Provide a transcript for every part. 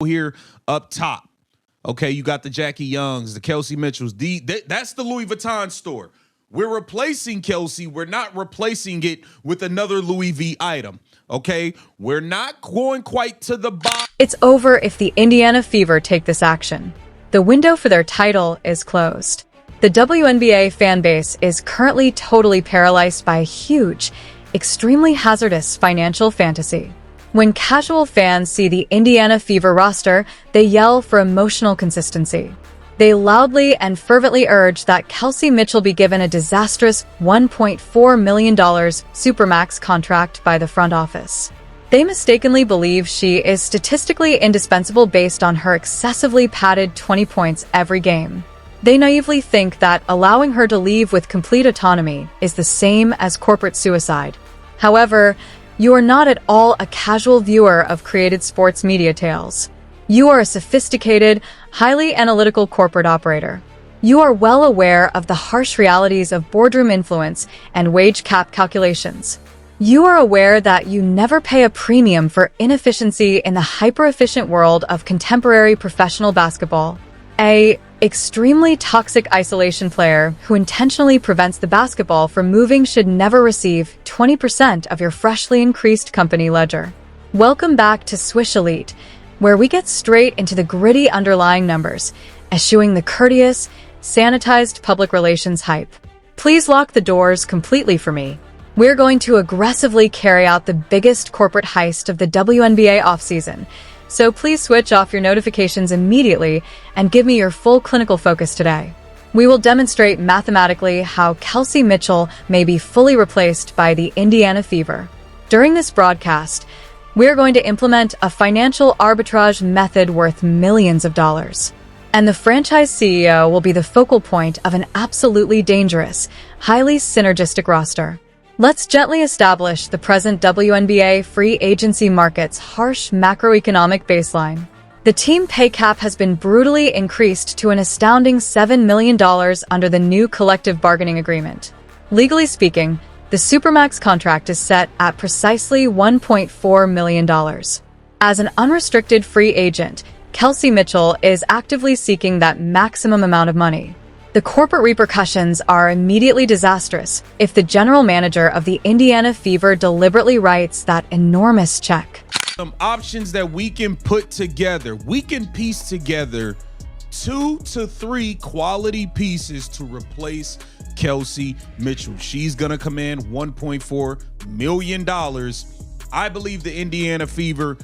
here up top. Okay, you got the Jackie Youngs, the Kelsey Mitchells. That's the Louis Vuitton store. We're replacing Kelsey. We're not replacing it with another Louis V item. Okay, we're not going quite to the bottom. It's over if the Indiana Fever take this action. The window for their title is closed. The WNBA fan base is currently totally paralyzed by a huge, extremely hazardous financial fantasy. When casual fans see the Indiana Fever roster, they yell for emotional consistency. They loudly and fervently urge that Kelsey Mitchell be given a disastrous $1.4 million supermax contract by the front office. They mistakenly believe she is statistically indispensable based on her excessively padded 20 points every game. They naively think that allowing her to leave with complete autonomy is the same as corporate suicide. However, you are not at all a casual viewer of created sports media tales. You are a sophisticated, highly analytical corporate operator. You are well aware of the harsh realities of boardroom influence and wage cap calculations. You are aware that you never pay a premium for inefficiency in the hyper-efficient world of contemporary professional basketball. A extremely toxic isolation player who intentionally prevents the basketball from moving should never receive 20% of your freshly increased company ledger. Welcome back to Swish Elite, where we get straight into the gritty underlying numbers, eschewing the courteous, sanitized public relations hype. Please lock the doors completely for me. We're going to aggressively carry out the biggest corporate heist of the WNBA offseason, so please switch off your notifications immediately and give me your full clinical focus today. We will demonstrate mathematically how Kelsey Mitchell may be fully replaced by the Indiana Fever. During this broadcast, we are going to implement a financial arbitrage method worth millions of dollars. And the franchise CEO will be the focal point of an absolutely dangerous, highly synergistic roster. Let's gently establish the present WNBA free agency market's harsh macroeconomic baseline. The team pay cap has been brutally increased to an astounding $7 million under the new collective bargaining agreement. Legally speaking, the supermax contract is set at precisely $1.4 million. As an unrestricted free agent, Kelsey Mitchell is actively seeking that maximum amount of money. The corporate repercussions are immediately disastrous if the general manager of the Indiana Fever deliberately writes that enormous check. Some options that we can put together. We can piece together 2 to 3 quality pieces to replace Kelsey Mitchell. She's going to command $1.4 million. I believe the Indiana Fever.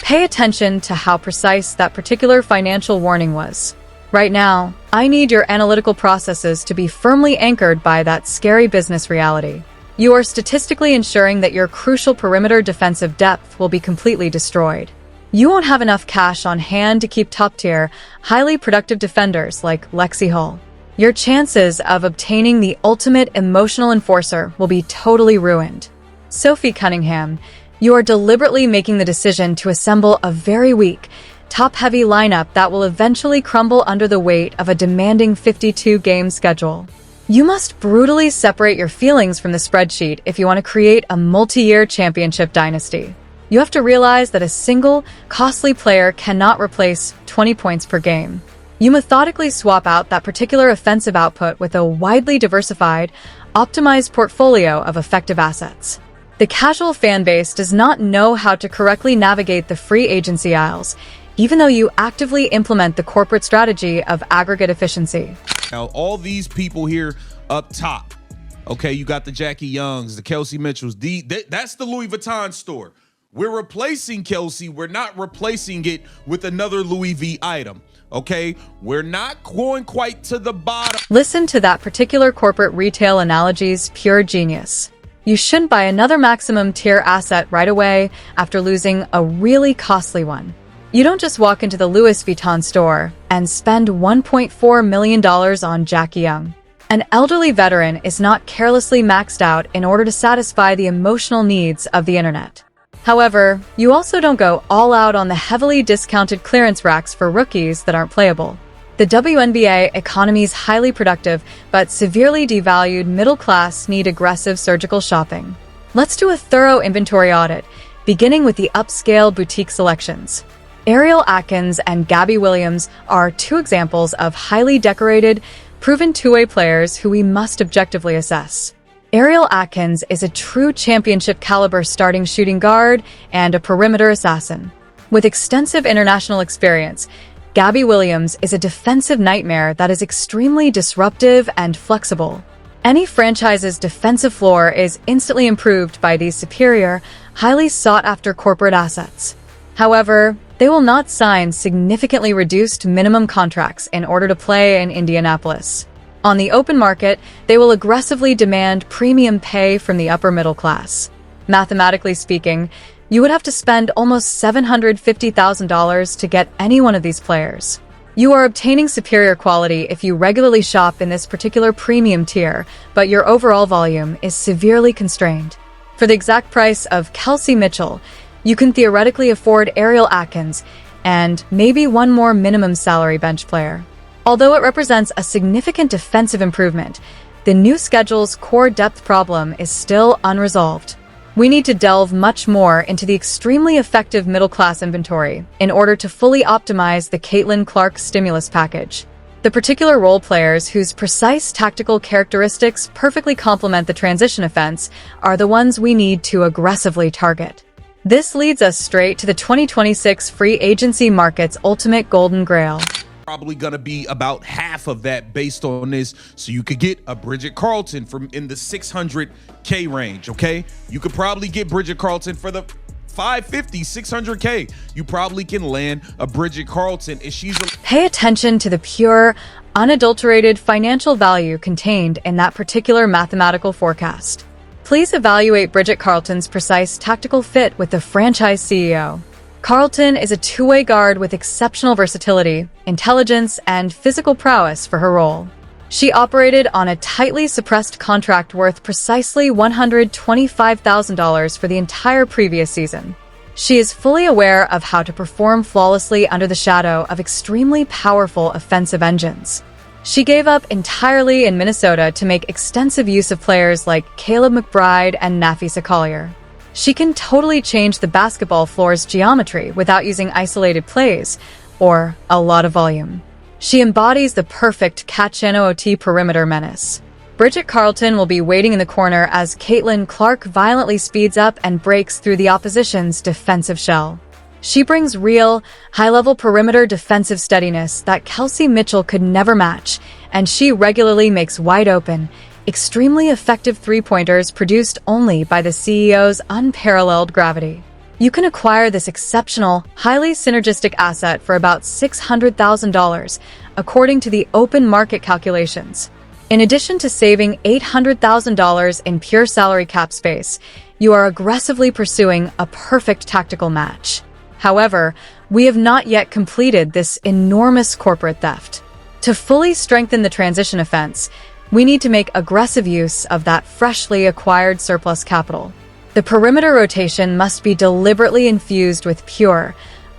Pay attention to how precise that particular financial warning was. Right now, I need your analytical processes to be firmly anchored by that scary business reality. You are statistically ensuring that your crucial perimeter defensive depth will be completely destroyed. You won't have enough cash on hand to keep top-tier, highly productive defenders like Lexi Hull. Your chances of obtaining the ultimate emotional enforcer will be totally ruined. Sophie Cunningham, you are deliberately making the decision to assemble a very weak, top-heavy lineup that will eventually crumble under the weight of a demanding 52-game schedule. You must brutally separate your feelings from the spreadsheet if you want to create a multi-year championship dynasty. You have to realize that a single, costly player cannot replace 20 points per game. You methodically swap out that particular offensive output with a widely diversified, optimized portfolio of effective assets. The casual fan base does not know how to correctly navigate the free agency aisles, even though you actively implement the corporate strategy of aggregate efficiency. Now, all these people here up top, okay, you got the Jackie Youngs, the Kelsey Mitchells. That's the Louis Vuitton store. We're replacing Kelsey. We're not replacing it with another Louis V item. Okay, we're not going quite to the bottom. Listen to that particular corporate retail analogy's pure genius. You shouldn't buy another maximum tier asset right away after losing a really costly one. You don't just walk into the Louis Vuitton store and spend $1.4 million on Jackie Young. An elderly veteran is not carelessly maxed out in order to satisfy the emotional needs of the internet. However, you also don't go all out on the heavily discounted clearance racks for rookies that aren't playable. The WNBA economy's highly productive but severely devalued middle class need aggressive surgical shopping. Let's do a thorough inventory audit, beginning with the upscale boutique selections. Ariel Atkins and Gabby Williams are two examples of highly decorated, proven two-way players who we must objectively assess. Ariel Atkins is a true championship-caliber starting shooting guard and a perimeter assassin. With extensive international experience, Gabby Williams is a defensive nightmare that is extremely disruptive and flexible. Any franchise's defensive floor is instantly improved by these superior, highly sought-after corporate assets. However, they will not sign significantly reduced minimum contracts in order to play in Indianapolis. On the open market, they will aggressively demand premium pay from the upper middle class. Mathematically speaking, you would have to spend almost $750,000 to get any one of these players. You are obtaining superior quality if you regularly shop in this particular premium tier, but your overall volume is severely constrained. For the exact price of Kelsey Mitchell, you can theoretically afford Ariel Atkins and maybe one more minimum salary bench player. Although it represents a significant defensive improvement, the new schedule's core depth problem is still unresolved. We need to delve much more into the extremely effective middle-class inventory in order to fully optimize the Caitlin Clark stimulus package. The particular role players whose precise tactical characteristics perfectly complement the transition offense are the ones we need to aggressively target. This leads us straight to the 2026 free agency market's ultimate golden grail. Probably gonna be about half of that based on this, so you could get a Bridget Carleton from in the 600K range. Okay, you could probably get Bridget Carleton for the 550, 600K. You probably can land a Bridget Carleton if she's Pay attention to the pure, unadulterated financial value contained in that particular mathematical forecast. Please evaluate Bridget Carleton's precise tactical fit with the franchise CEO. Carleton is a two-way guard with exceptional versatility, intelligence, and physical prowess for her role. She operated on a tightly suppressed contract worth precisely $125,000 for the entire previous season. She is fully aware of how to perform flawlessly under the shadow of extremely powerful offensive engines. She gave up entirely in Minnesota to make extensive use of players like Caleb McBride and Nafisa Collier. She can totally change the basketball floor's geometry without using isolated plays or a lot of volume. She embodies the perfect catch-and-OT perimeter menace. Bridget Carleton will be waiting in the corner as Caitlin Clark violently speeds up and breaks through the opposition's defensive shell. She brings real, high-level perimeter defensive steadiness that Kelsey Mitchell could never match, and she regularly makes wide-open, extremely effective three-pointers produced only by the CEO's unparalleled gravity. You can acquire this exceptional, highly synergistic asset for about $600,000, according to the open market calculations. In addition to saving $800,000 in pure salary cap space, you are aggressively pursuing a perfect tactical match. However, we have not yet completed this enormous corporate theft. To fully strengthen the transition offense, we need to make aggressive use of that freshly acquired surplus capital. The perimeter rotation must be deliberately infused with pure,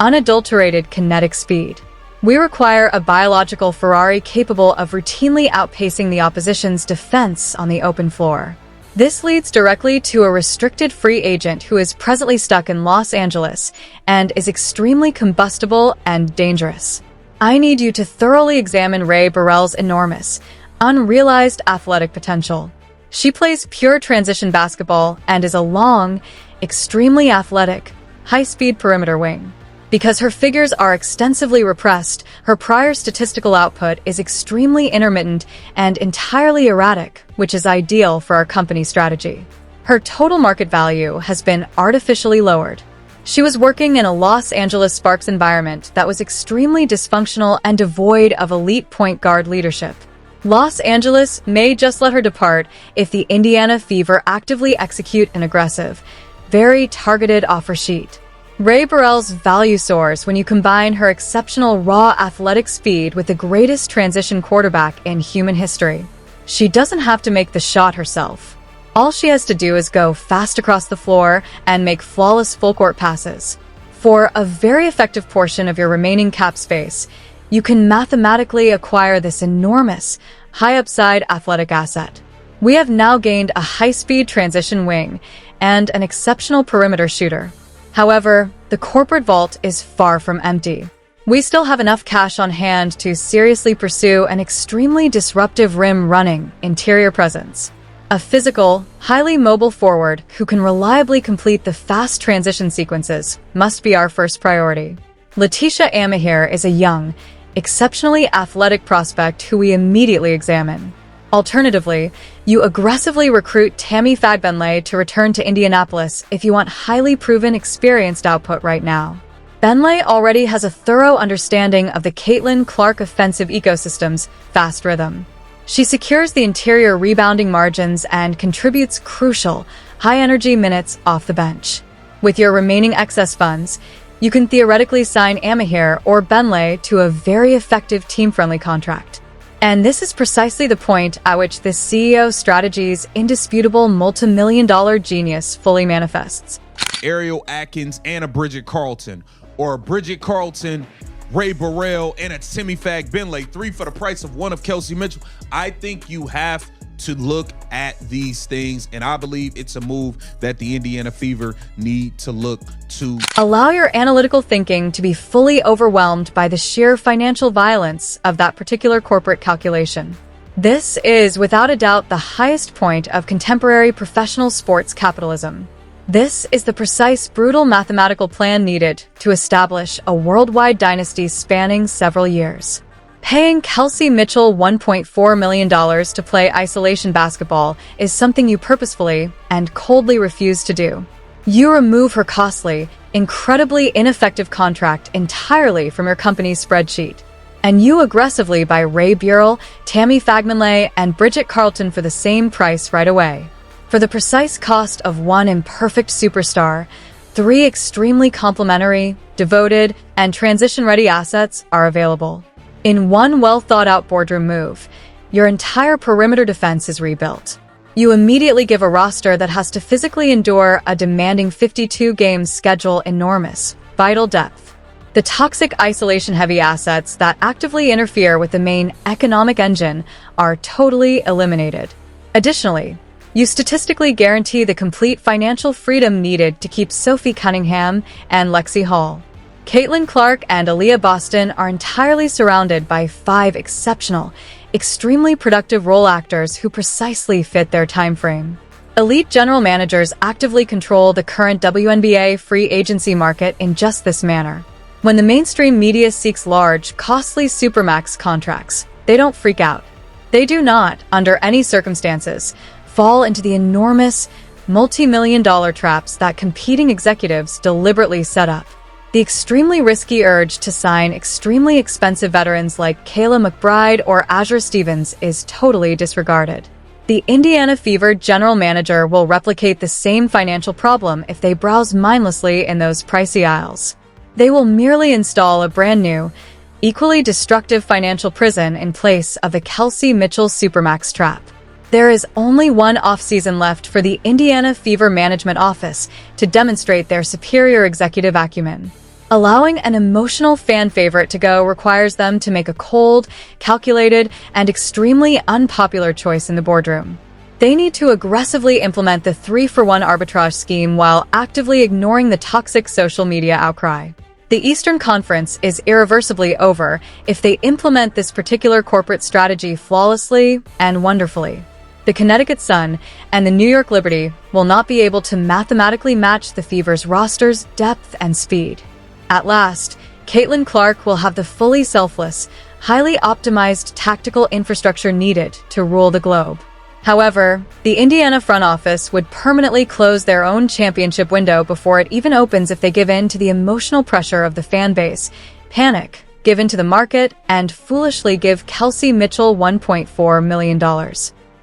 unadulterated kinetic speed. We require a biological Ferrari capable of routinely outpacing the opposition's defense on the open floor. This leads directly to a restricted free agent who is presently stuck in Los Angeles and is extremely combustible and dangerous. I need you to thoroughly examine Rae Burrell's enormous, unrealized athletic potential. She plays pure transition basketball and is a long, extremely athletic, high-speed perimeter wing. Because her figures are extensively repressed, her prior statistical output is extremely intermittent and entirely erratic, which is ideal for our company strategy. Her total market value has been artificially lowered. She was working in a Los Angeles Sparks environment that was extremely dysfunctional and devoid of elite point guard leadership. Los Angeles may just let her depart if the Indiana Fever actively execute an aggressive, very targeted offer sheet. Rae Burrell's value soars when you combine her exceptional raw athletic speed with the greatest transition quarterback in human history. She doesn't have to make the shot herself. All she has to do is go fast across the floor and make flawless full-court passes. For a very effective portion of your remaining cap space, you can mathematically acquire this enormous, high-upside athletic asset. We have now gained a high-speed transition wing and an exceptional perimeter shooter. However, the corporate vault is far from empty. We still have enough cash on hand to seriously pursue an extremely disruptive rim-running interior presence. A physical, highly mobile forward who can reliably complete the fast transition sequences must be our first priority. Letitia Amahir is a young, exceptionally athletic prospect who we immediately examine. Alternatively, you aggressively recruit Temi Fagbenle to return to Indianapolis if you want highly proven, experienced output right now. Benle already has a thorough understanding of the Caitlin Clark offensive ecosystem's fast rhythm. She secures the interior rebounding margins and contributes crucial, high-energy minutes off the bench. With your remaining excess funds, you can theoretically sign Amahir or Benle to a very effective team-friendly contract. And this is precisely the point at which this CEO strategy's indisputable multi-million-dollar genius fully manifests. Ariel Atkins and a Bridget Carleton, or a Bridget Carleton, Rae Burrell, and a Temi Fagbenle, 3 for the price of 1 of Kelsey Mitchell. I think you have to look at these things, and I believe it's a move that the Indiana Fever need to look to. Allow your analytical thinking to be fully overwhelmed by the sheer financial violence of that particular corporate calculation. This is, without a doubt, the highest point of contemporary professional sports capitalism. This is the precise, brutal mathematical plan needed to establish a worldwide dynasty spanning several years. Paying Kelsey Mitchell $1.4 million to play isolation basketball is something you purposefully and coldly refuse to do. You remove her costly, incredibly ineffective contract entirely from your company's spreadsheet. And you aggressively buy Rae Burrell, Temi Fagbenle, and Bridget Carleton for the same price right away. For the precise cost of one imperfect superstar, 3 extremely complementary, devoted, and transition-ready assets are available. In one well-thought-out boardroom move, your entire perimeter defense is rebuilt. You immediately give a roster that has to physically endure a demanding 52-game schedule enormous, vital depth. The toxic isolation-heavy assets that actively interfere with the main economic engine are totally eliminated. Additionally, you statistically guarantee the complete financial freedom needed to keep Sophie Cunningham and Lexi Hall. Caitlin Clark and Aaliyah Boston are entirely surrounded by 5 exceptional, extremely productive role actors who precisely fit their time frame. Elite general managers actively control the current WNBA free agency market in just this manner. When the mainstream media seeks large, costly supermax contracts, they don't freak out. They do not, under any circumstances, fall into the enormous, multi-million-dollar traps that competing executives deliberately set up. The extremely risky urge to sign extremely expensive veterans like Kayla McBride or Azure Stevens is totally disregarded. The Indiana Fever general manager will replicate the same financial problem if they browse mindlessly in those pricey aisles. They will merely install a brand new, equally destructive financial prison in place of the Kelsey Mitchell Supermax trap. There is only one offseason left for the Indiana Fever Management Office to demonstrate their superior executive acumen. Allowing an emotional fan favorite to go requires them to make a cold, calculated, and extremely unpopular choice in the boardroom. They need to aggressively implement the 3-for-1 arbitrage scheme while actively ignoring the toxic social media outcry. The Eastern Conference is irreversibly over if they implement this particular corporate strategy flawlessly and wonderfully. The Connecticut Sun and the New York Liberty will not be able to mathematically match the Fever's roster's depth and speed. At last, Caitlin Clark will have the fully selfless, highly optimized tactical infrastructure needed to rule the globe. However, the Indiana front office would permanently close their own championship window before it even opens if they give in to the emotional pressure of the fan base, panic, give in to the market, and foolishly give Kelsey Mitchell $1.4 million.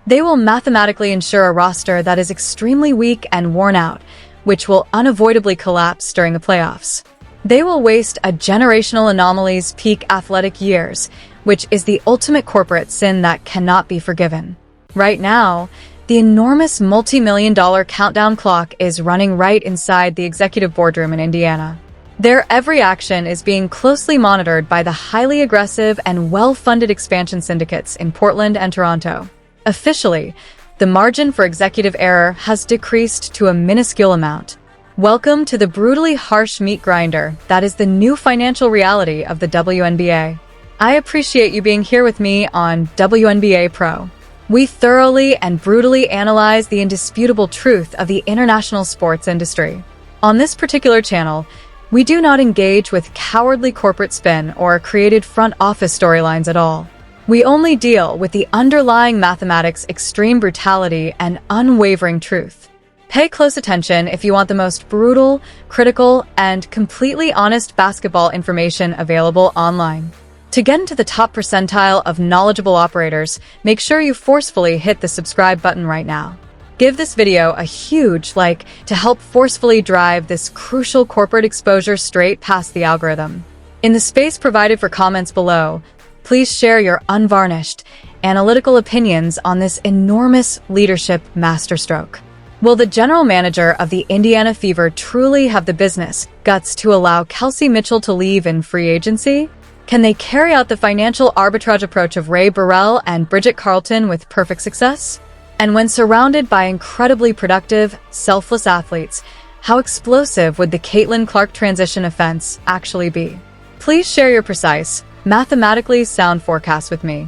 They will mathematically ensure a roster that is extremely weak and worn out, which will unavoidably collapse during the playoffs. They will waste a generational anomaly's peak athletic years, which is the ultimate corporate sin that cannot be forgiven. Right now, the enormous multi-million-dollar countdown clock is running right inside the executive boardroom in Indiana. Their every action is being closely monitored by the highly aggressive and well-funded expansion syndicates in Portland and Toronto. Officially, the margin for executive error has decreased to a minuscule amount. Welcome to the brutally harsh meat grinder that is the new financial reality of the WNBA. I appreciate you being here with me on WNBA Pro. We thoroughly and brutally analyze the indisputable truth of the international sports industry. On this particular channel, we do not engage with cowardly corporate spin or created front office storylines at all. We only deal with the underlying mathematics, extreme brutality, and unwavering truth. Pay close attention if you want the most brutal, critical, and completely honest basketball information available online. To get into the top percentile of knowledgeable operators, make sure you forcefully hit the subscribe button right now. Give this video a huge like to help forcefully drive this crucial corporate exposure straight past the algorithm. In the space provided for comments below, please share your unvarnished, analytical opinions on this enormous leadership masterstroke. Will the general manager of the Indiana Fever truly have the business guts to allow Kelsey Mitchell to leave in free agency? Can they carry out the financial arbitrage approach of Rae Burrell and Bridget Carleton with perfect success? And when surrounded by incredibly productive, selfless athletes, how explosive would the Caitlin Clark transition offense actually be? Please share your precise, mathematically sound forecast with me.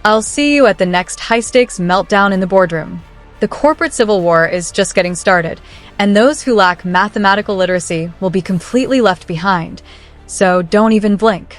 I'll see you at the next high-stakes meltdown in the boardroom. The corporate civil war is just getting started, and those who lack mathematical literacy will be completely left behind. So don't even blink.